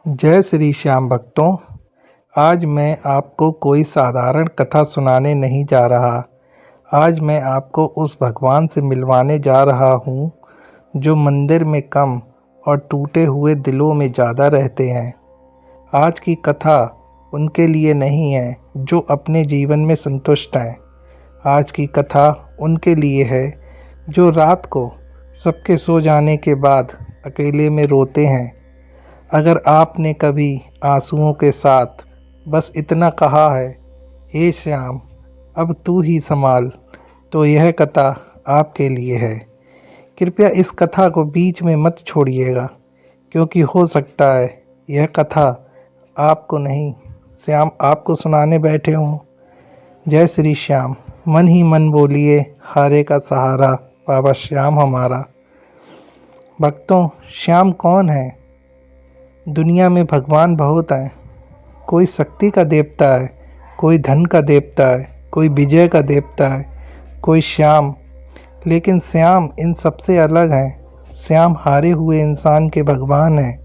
जय श्री श्याम भक्तों। आज मैं आपको कोई साधारण कथा सुनाने नहीं जा रहा। आज मैं आपको उस भगवान से मिलवाने जा रहा हूँ जो मंदिर में कम और टूटे हुए दिलों में ज़्यादा रहते हैं। आज की कथा उनके लिए नहीं है जो अपने जीवन में संतुष्ट हैं। आज की कथा उनके लिए है जो रात को सबके सो जाने के बाद अकेले में रोते हैं। अगर आपने कभी आंसुओं के साथ बस इतना कहा है, हे श्याम अब तू ही संभाल, तो यह कथा आपके लिए है। कृपया इस कथा को बीच में मत छोड़िएगा, क्योंकि हो सकता है यह कथा आपको नहीं, श्याम आपको सुनाने बैठे हों। जय श्री श्याम। मन ही मन बोलिए, हारे का सहारा बाबा श्याम हमारा। भक्तों, श्याम कौन है? दुनिया में भगवान बहुत हैं। कोई शक्ति का देवता है, कोई धन का देवता है, कोई विजय का देवता है, कोई श्याम। लेकिन श्याम इन सबसे अलग हैं। श्याम हारे हुए इंसान के भगवान हैं।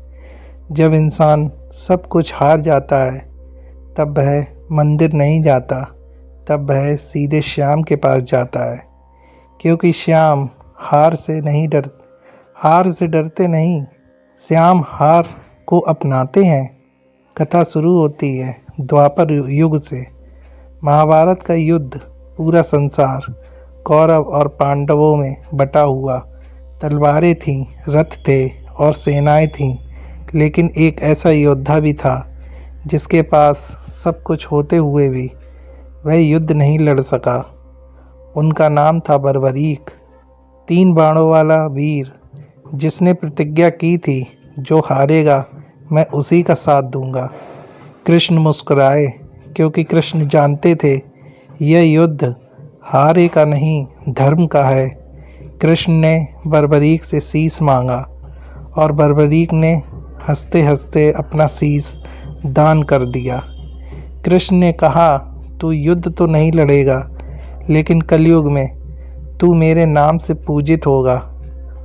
जब इंसान सब कुछ हार जाता है तब वह मंदिर नहीं जाता, तब वह सीधे श्याम के पास जाता है। क्योंकि श्याम हार से डरते नहीं, श्याम हार को अपनाते हैं। कथा शुरू होती है द्वापर युग से। महाभारत का युद्ध, पूरा संसार कौरव और पांडवों में बटा हुआ। तलवारें थीं, रथ थे और सेनाएं थीं, लेकिन एक ऐसा योद्धा भी था जिसके पास सब कुछ होते हुए भी वह युद्ध नहीं लड़ सका। उनका नाम था बर्बरीक, 3 बाणों वाला वीर, जिसने प्रतिज्ञा की थी जो हारेगा मैं उसी का साथ दूंगा। कृष्ण मुस्कुराए, क्योंकि कृष्ण जानते थे यह युद्ध हारे का नहीं धर्म का है। कृष्ण ने बर्बरीक से शीश मांगा और बर्बरीक ने हंसते हंसते अपना शीश दान कर दिया। कृष्ण ने कहा, तू युद्ध तो नहीं लड़ेगा, लेकिन कलयुग में तू मेरे नाम से पूजित होगा,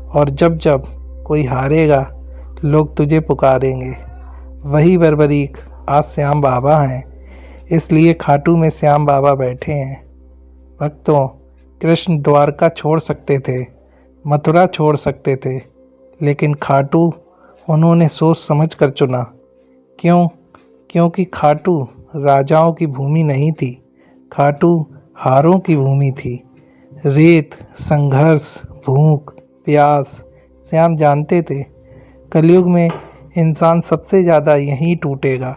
और जब जब कोई हारेगा लोग तुझे पुकारेंगे। वही बर्बरीक आज श्याम बाबा हैं, इसलिए खाटू में श्याम बाबा बैठे हैं। भक्तों, कृष्ण द्वारका छोड़ सकते थे, मथुरा छोड़ सकते थे, लेकिन खाटू उन्होंने सोच समझ कर चुना। क्यों? क्योंकि खाटू राजाओं की भूमि नहीं थी, खाटू हारों की भूमि थी। रेत, संघर्ष, भूख, प्यास, श्याम जानते थे कलयुग में इंसान सबसे ज़्यादा यहीं टूटेगा।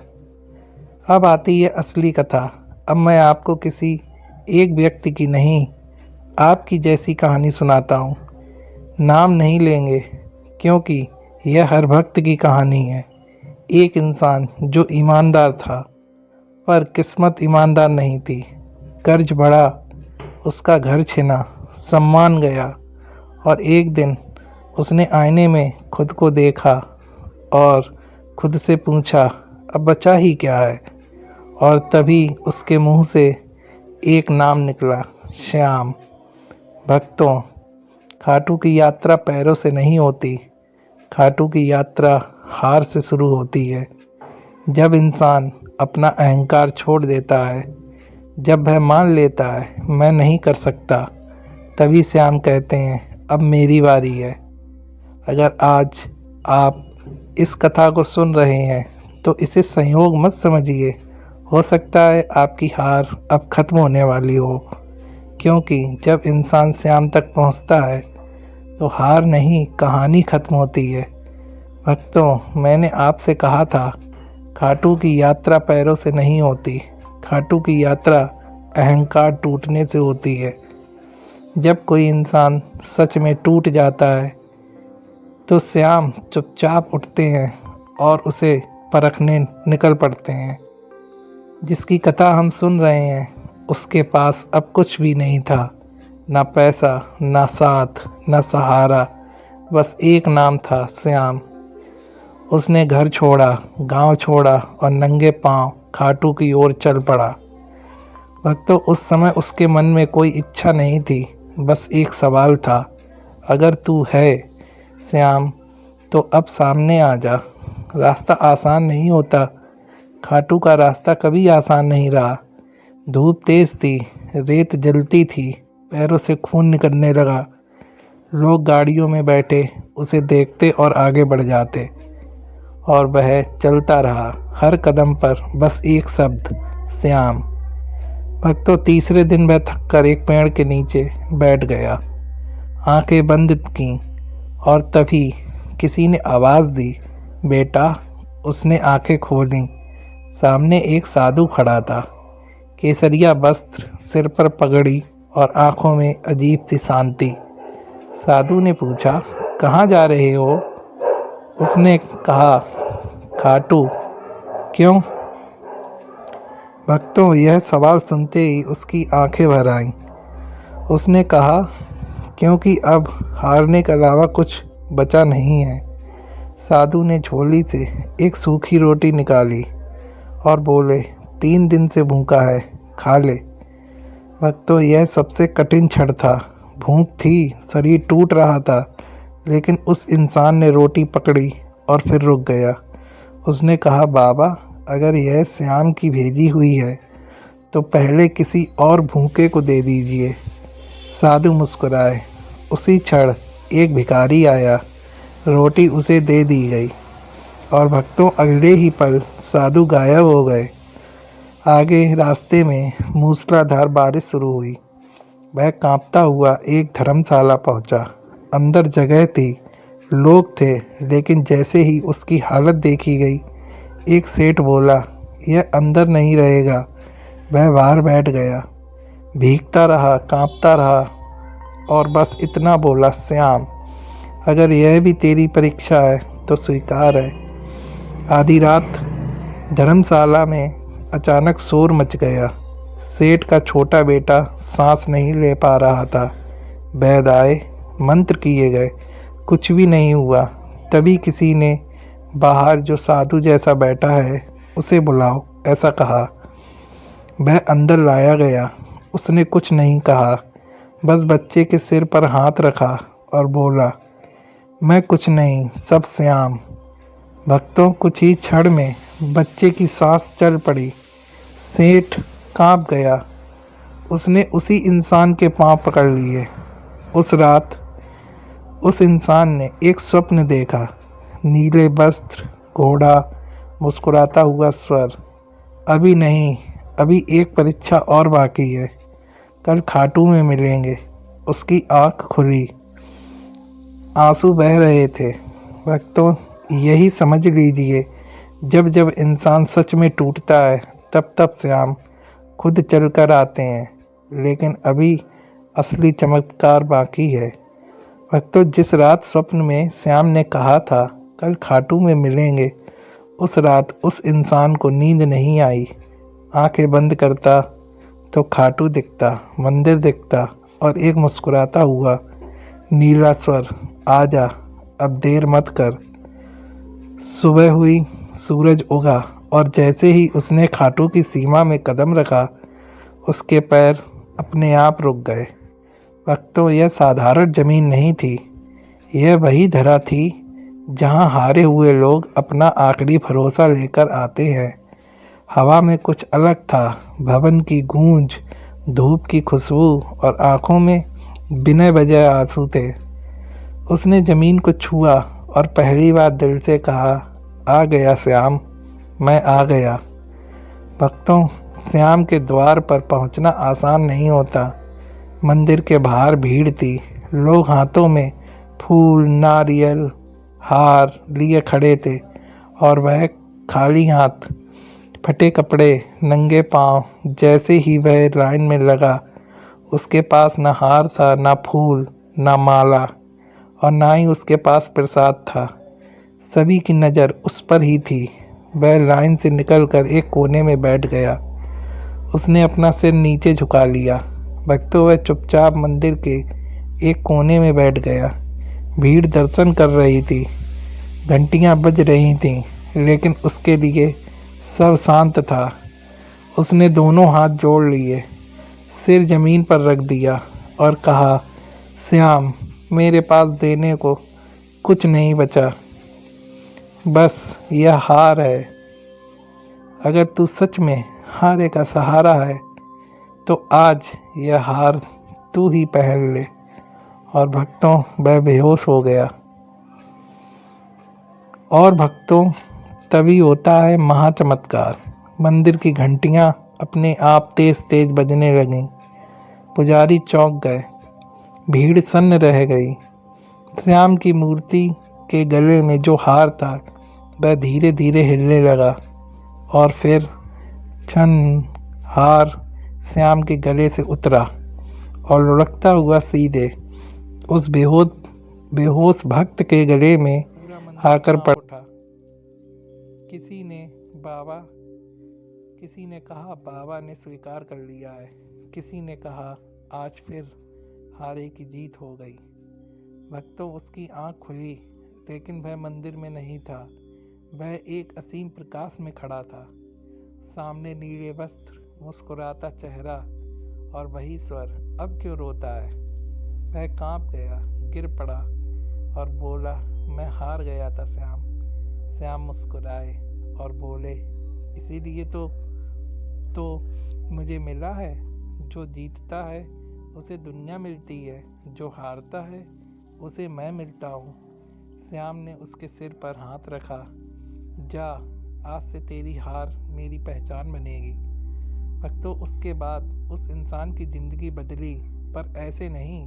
अब आती है असली कथा। अब मैं आपको किसी एक व्यक्ति की नहीं, आपकी जैसी कहानी सुनाता हूँ। नाम नहीं लेंगे, क्योंकि यह हर भक्त की कहानी है। एक इंसान जो ईमानदार था, पर किस्मत ईमानदार नहीं थी। कर्ज बढ़ा, उसका घर छिना, सम्मान गया, और एक दिन उसने आईने में खुद को देखा और खुद से पूछा, अब बचा ही क्या है? और तभी उसके मुंह से एक नाम निकला, श्याम। भक्तों, खाटू की यात्रा पैरों से नहीं होती, खाटू की यात्रा हार से शुरू होती है। जब इंसान अपना अहंकार छोड़ देता है, जब वह मान लेता है मैं नहीं कर सकता, तभी श्याम कहते हैं अब मेरी बारी है। अगर आज आप इस कथा को सुन रहे हैं तो इसे संयोग मत समझिए। हो सकता है आपकी हार अब ख़त्म होने वाली हो, क्योंकि जब इंसान श्याम तक पहुंचता है तो हार नहीं, कहानी ख़त्म होती है। भक्तों, मैंने आपसे कहा था खाटू की यात्रा पैरों से नहीं होती, खाटू की यात्रा अहंकार टूटने से होती है। जब कोई इंसान सच में टूट जाता है तो श्याम चुपचाप उठते हैं और उसे परखने निकल पड़ते हैं। जिसकी कथा हम सुन रहे हैं उसके पास अब कुछ भी नहीं था, ना पैसा, ना साथ, ना सहारा, बस एक नाम था, श्याम। उसने घर छोड़ा, गांव छोड़ा और नंगे पांव खाटू की ओर चल पड़ा। भक्तों, उस समय उसके मन में कोई इच्छा नहीं थी, बस एक सवाल था, अगर तू है श्याम तो अब सामने आ जा। रास्ता आसान नहीं होता। खाटू का रास्ता कभी आसान नहीं रहा। धूप तेज थी, रेत जलती थी, पैरों से खून निकलने लगा। लोग गाड़ियों में बैठे उसे देखते और आगे बढ़ जाते, और वह चलता रहा, हर कदम पर बस एक शब्द, श्याम। भक्तों, तीसरे दिन वह थककर एक पेड़ के नीचे बैठ गया, आंखें बंद की, और तभी किसी ने आवाज़ दी, बेटा। उसने आंखें खोलीं। सामने एक साधु खड़ा था, केसरिया वस्त्र, सिर पर पगड़ी और आंखों में अजीब सी शांति। साधु ने पूछा, कहाँ जा रहे हो? उसने कहा, खाटू। क्यों? भक्तों, यह सवाल सुनते ही उसकी आंखें भर आईं। उसने कहा, क्योंकि अब हारने के अलावा कुछ बचा नहीं है। साधु ने झोली से एक सूखी रोटी निकाली और बोले, 3 दिन से भूखा है, खा ले। भक्तों, यह सबसे कठिन क्षण था। भूख थी, शरीर टूट रहा था, लेकिन उस इंसान ने रोटी पकड़ी और फिर रुक गया। उसने कहा, बाबा, अगर यह श्याम की भेजी हुई है तो पहले किसी और भूखे को दे दीजिए। साधु मुस्कुराए। उसी क्षण एक भिखारी आया, रोटी उसे दे दी गई, और भक्तों, अगले ही पल साधु गायब हो गए। आगे रास्ते में मूसलाधार बारिश शुरू हुई। वह कांपता हुआ एक धर्मशाला पहुंचा। अंदर जगह थी, लोग थे, लेकिन जैसे ही उसकी हालत देखी गई, एक सेठ बोला, यह अंदर नहीं रहेगा। वह बाहर बैठ गया, भीगता रहा, कांपता रहा, और बस इतना बोला, श्याम, अगर यह भी तेरी परीक्षा है तो स्वीकार है। आधी रात धर्मशाला में अचानक शोर मच गया। सेठ का छोटा बेटा सांस नहीं ले पा रहा था। वैद्य आए, मंत्र किए गए, कुछ भी नहीं हुआ। तभी किसी ने बाहर जो साधु जैसा बैठा है उसे बुलाओ, ऐसा कहा। वह अंदर लाया गया। उसने कुछ नहीं कहा, बस बच्चे के सिर पर हाथ रखा और बोला, मैं कुछ नहीं, सब श्याम। भक्तों, कुछ ही क्षण में बच्चे की सांस चल पड़ी। सेठ कांप गया। उसने उसी इंसान के पांव पकड़ लिए। उस रात उस इंसान ने एक स्वप्न देखा, नीले वस्त्र, घोड़ा, मुस्कुराता हुआ स्वर। अभी नहीं, अभी एक परीक्षा और बाकी है, कल खाटू में मिलेंगे। उसकी आँख खुली, आंसू बह रहे थे। भक्तों, यही समझ लीजिए, जब जब इंसान सच में टूटता है तब तब श्याम खुद चल कर आते हैं, लेकिन अभी असली चमत्कार बाकी है। भक्तों, जिस रात स्वप्न में श्याम ने कहा था कल खाटू में मिलेंगे, उस रात उस इंसान को नींद नहीं आई। आंखें बंद करता तो खाटू दिखता, मंदिर दिखता, और एक मुस्कुराता हुआ नीला स्वर, आजा, अब देर मत कर। सुबह हुई, सूरज उगा, और जैसे ही उसने खाटू की सीमा में कदम रखा, उसके पैर अपने आप रुक गए। भक्तों, यह साधारण ज़मीन नहीं थी, यह वही धरा थी जहां हारे हुए लोग अपना आखिरी भरोसा लेकर आते हैं। हवा में कुछ अलग था, भवन की गूंज, धूप की खुशबू, और आंखों में बिना वजह आंसू थे। उसने ज़मीन को छुआ और पहली बार दिल से कहा, आ गया श्याम, मैं आ गया। भक्तों, श्याम के द्वार पर पहुंचना आसान नहीं होता। मंदिर के बाहर भीड़ थी, लोग हाथों में फूल, नारियल, हार लिए खड़े थे, और वह खाली हाथ, फटे कपड़े, नंगे पांव। जैसे ही वह लाइन में लगा, उसके पास न हार था, न फूल, न माला, और ना ही उसके पास प्रसाद था। सभी की नज़र उस पर ही थी। वह लाइन से निकलकर एक कोने में बैठ गया। उसने अपना सिर नीचे झुका लिया। भक्तों, वह चुपचाप मंदिर के एक कोने में बैठ गया। भीड़ दर्शन कर रही थी, घंटियां बज रही थीं, लेकिन उसके लिए सब शांत था। उसने दोनों हाथ जोड़ लिए, सिर जमीन पर रख दिया और कहा, श्याम, मेरे पास देने को कुछ नहीं बचा। बस यह हार है। अगर तू सच में हारे का सहारा है तो आज यह हार तू ही पहन ले। और भक्तों, वह बेहोश हो गया। और भक्तों, तभी होता है महाचमत्कार। मंदिर की घंटियां अपने आप तेज तेज बजने लगीं। पुजारी चौंक गए। भीड़ सन्न रह गई। श्याम की मूर्ति के गले में जो हार था वह धीरे धीरे हिलने लगा और फिर क्षण हार श्याम के गले से उतरा और लुढ़कता हुआ सीधे उस बेहोश भक्त के गले में आकर पड़ा। किसी ने कहा बाबा ने स्वीकार कर लिया है। किसी ने कहा आज फिर हारे की जीत हो गई। भक्तों, उसकी आंख खुली, लेकिन वह मंदिर में नहीं था। वह एक असीम प्रकाश में खड़ा था। सामने नीले वस्त्र, मुस्कुराता चेहरा और वही स्वर, अब क्यों रोता है। वह कांप गया, गिर पड़ा और बोला, मैं हार गया था श्याम। श्याम मुस्कुराए और बोले, इसीलिए तो मुझे मिला है। जो जीतता है उसे दुनिया मिलती है, जो हारता है उसे मैं मिलता हूँ। श्याम ने उसके सिर पर हाथ रखा। जा, आज से तेरी हार मेरी पहचान बनेगी। भक्तों, उसके बाद उस इंसान की ज़िंदगी बदली, पर ऐसे नहीं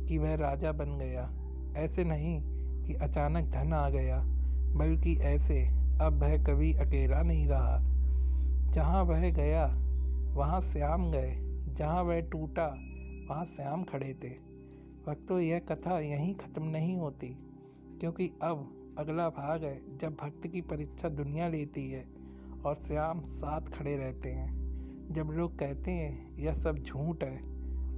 कि वह राजा बन गया, ऐसे नहीं कि अचानक धन आ गया, बल्कि ऐसे अब वह कभी अकेला नहीं रहा। जहाँ वह गया वहाँ श्याम गए, जहाँ वह टूटा वहाँ श्याम खड़े थे। भक्तों, यह कथा यहीं ख़त्म नहीं होती, क्योंकि अब अगला भाग है, जब भक्त की परीक्षा दुनिया लेती है और श्याम साथ खड़े रहते हैं। जब लोग कहते हैं यह सब झूठ है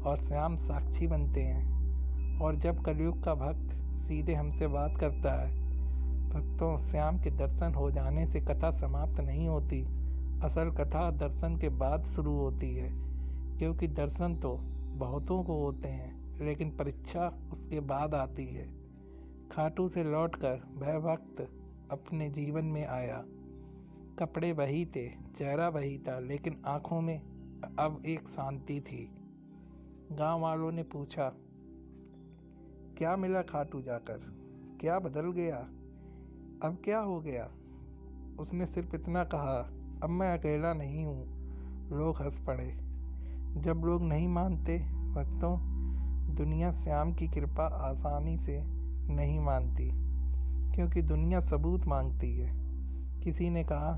और श्याम साक्षी बनते हैं, और जब कलयुग का भक्त सीधे हमसे बात करता है। भक्तों, श्याम के दर्शन हो जाने से कथा समाप्त नहीं होती। असल कथा दर्शन के बाद शुरू होती है, क्योंकि दर्शन तो बहुतों को होते हैं, लेकिन परीक्षा उसके बाद आती है। खाटू से लौटकर वह वक्त अपने जीवन में आया। कपड़े वही थे, चेहरा वही था, लेकिन आंखों में अब एक शांति थी। गांव वालों ने पूछा, क्या मिला खाटू जाकर, क्या बदल गया, अब क्या हो गया। उसने सिर्फ इतना कहा, अब मैं अकेला नहीं हूँ। लोग हंस पड़े। जब लोग नहीं मानते भक्तों, दुनिया श्याम की कृपा आसानी से नहीं मानती, क्योंकि दुनिया सबूत मांगती है। किसी ने कहा,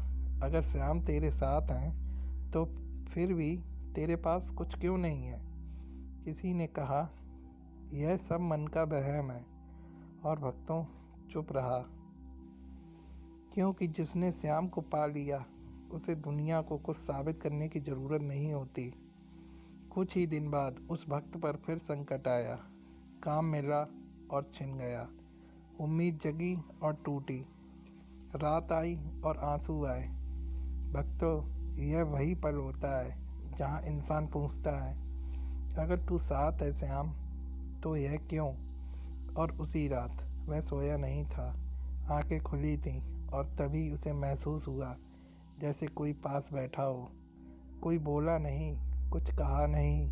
अगर श्याम तेरे साथ हैं तो फिर भी तेरे पास कुछ क्यों नहीं है। किसी ने कहा, यह सब मन का वहम है। और भक्तों, चुप रहा, क्योंकि जिसने श्याम को पा लिया उसे दुनिया को कुछ साबित करने की ज़रूरत नहीं होती। कुछ ही दिन बाद उस भक्त पर फिर संकट आया। काम मिला और छिन गया। उम्मीद जगी और टूटी। रात आई और आंसू आए। भक्तों, यह वही पल होता है जहाँ इंसान पूछता है, अगर तू साथ है श्याम तो यह क्यों। और उसी रात वह सोया नहीं था। आंखें खुली थीं और तभी उसे महसूस हुआ जैसे कोई पास बैठा हो। कोई बोला नहीं, कुछ कहा नहीं,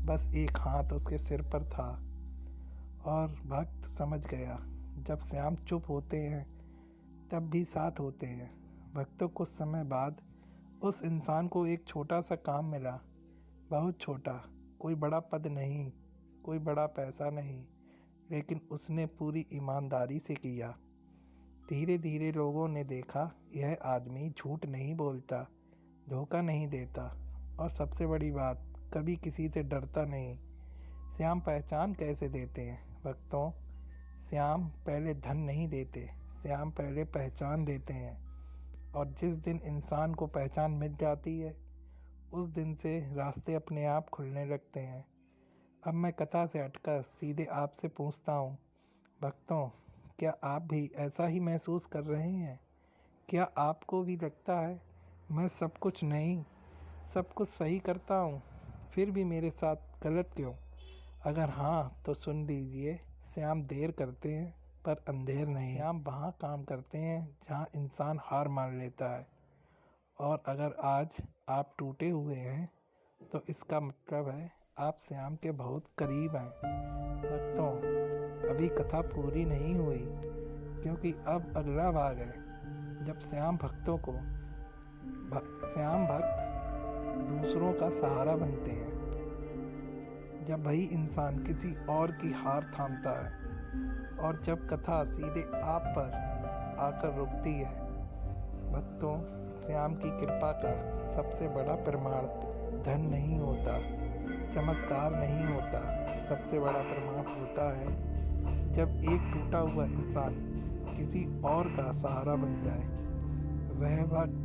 बस एक हाथ उसके सिर पर था। और भक्त समझ गया, जब श्याम चुप होते हैं तब भी साथ होते हैं। भक्तों, कुछ समय बाद उस इंसान को एक छोटा सा काम मिला, बहुत छोटा। कोई बड़ा पद नहीं, कोई बड़ा पैसा नहीं, लेकिन उसने पूरी ईमानदारी से किया। धीरे धीरे लोगों ने देखा, यह आदमी झूठ नहीं बोलता, धोखा नहीं देता, और सबसे बड़ी बात, कभी किसी से डरता नहीं। श्याम पहचान कैसे देते हैं भक्तों? श्याम पहले धन नहीं देते, श्याम पहले पहचान देते हैं। और जिस दिन इंसान को पहचान मिल जाती है, उस दिन से रास्ते अपने आप खुलने लगते हैं। अब मैं कथा से हटकर सीधे आपसे पूछता हूँ, भक्तों, क्या आप भी ऐसा ही महसूस कर रहे हैं? क्या आपको भी लगता है, मैं सब कुछ नहीं, सब कुछ सही करता हूँ, फिर भी मेरे साथ गलत क्यों? अगर हाँ, तो सुन लीजिए, श्याम देर करते हैं पर अंधेर नहीं। श्याम वहाँ काम करते हैं जहाँ इंसान हार मान लेता है। और अगर आज आप टूटे हुए हैं तो इसका मतलब है आप श्याम के बहुत करीब हैं। भक्तों, अभी कथा पूरी नहीं हुई, क्योंकि अब अगला भाग है जब श्याम भक्त दूसरों का सहारा बनते हैं। जब वही इंसान किसी और की हार थामता है और जब कथा सीधे आप पर आकर रुकती है। भक्तों, श्याम की कृपा का सबसे बड़ा प्रमाण धन नहीं होता, चमत्कार नहीं होता। सबसे बड़ा प्रमाण होता है जब एक टूटा हुआ इंसान किसी और का सहारा बन जाए। वह वक्त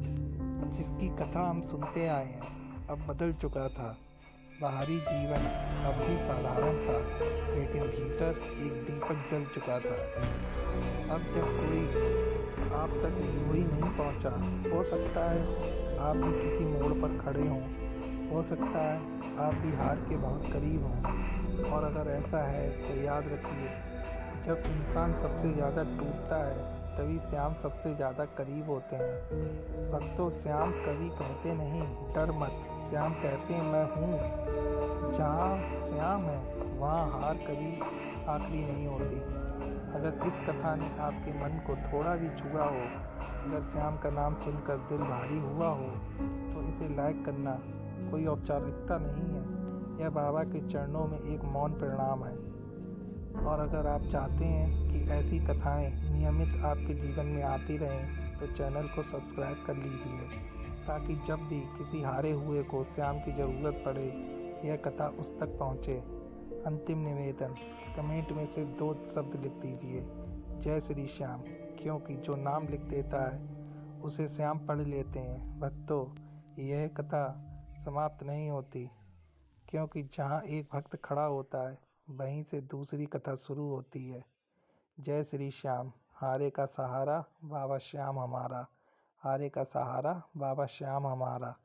जिसकी कथा हम सुनते आए हैं अब बदल चुका था। बाहरी जीवन अब भी साधारण था, लेकिन भीतर एक दीपक जल चुका था। अब जब कोई आप तक यूं ही नहीं पहुंचा, हो सकता है आप भी किसी मोड़ पर खड़े हों, हो सकता है आप भी हार के बहुत करीब हों। और अगर ऐसा है तो याद रखिए, जब इंसान सबसे ज़्यादा टूटता है तभी श्याम सबसे ज़्यादा करीब होते हैं। भक्तों, श्याम कभी कहते नहीं डर मत, श्याम कहते हैं मैं हूँ। जहाँ श्याम है वहाँ हार कभी आखिरी नहीं होती। अगर इस कथा ने आपके मन को थोड़ा भी छुआ हो, अगर श्याम का नाम सुनकर दिल भारी हुआ हो, तो इसे लाइक करना कोई औपचारिकता नहीं है, यह बाबा के चरणों में एक मौन प्रणाम है। और अगर आप चाहते हैं कि ऐसी कथाएं नियमित आपके जीवन में आती रहें तो चैनल को सब्सक्राइब कर लीजिए, ताकि जब भी किसी हारे हुए को श्याम की ज़रूरत पड़े यह कथा उस तक पहुँचे। अंतिम निवेदन, कमेंट में सिर्फ 2 शब्द लिख दीजिए, जय श्री श्याम, क्योंकि जो नाम लिख देता है उसे श्याम पढ़ लेते हैं। भक्तों, यह कथा समाप्त नहीं होती, क्योंकि जहाँ एक भक्त खड़ा होता है वहीं से दूसरी कथा शुरू होती है। जय श्री श्याम। हारे का सहारा बाबा श्याम हमारा, हारे का सहारा बाबा श्याम हमारा।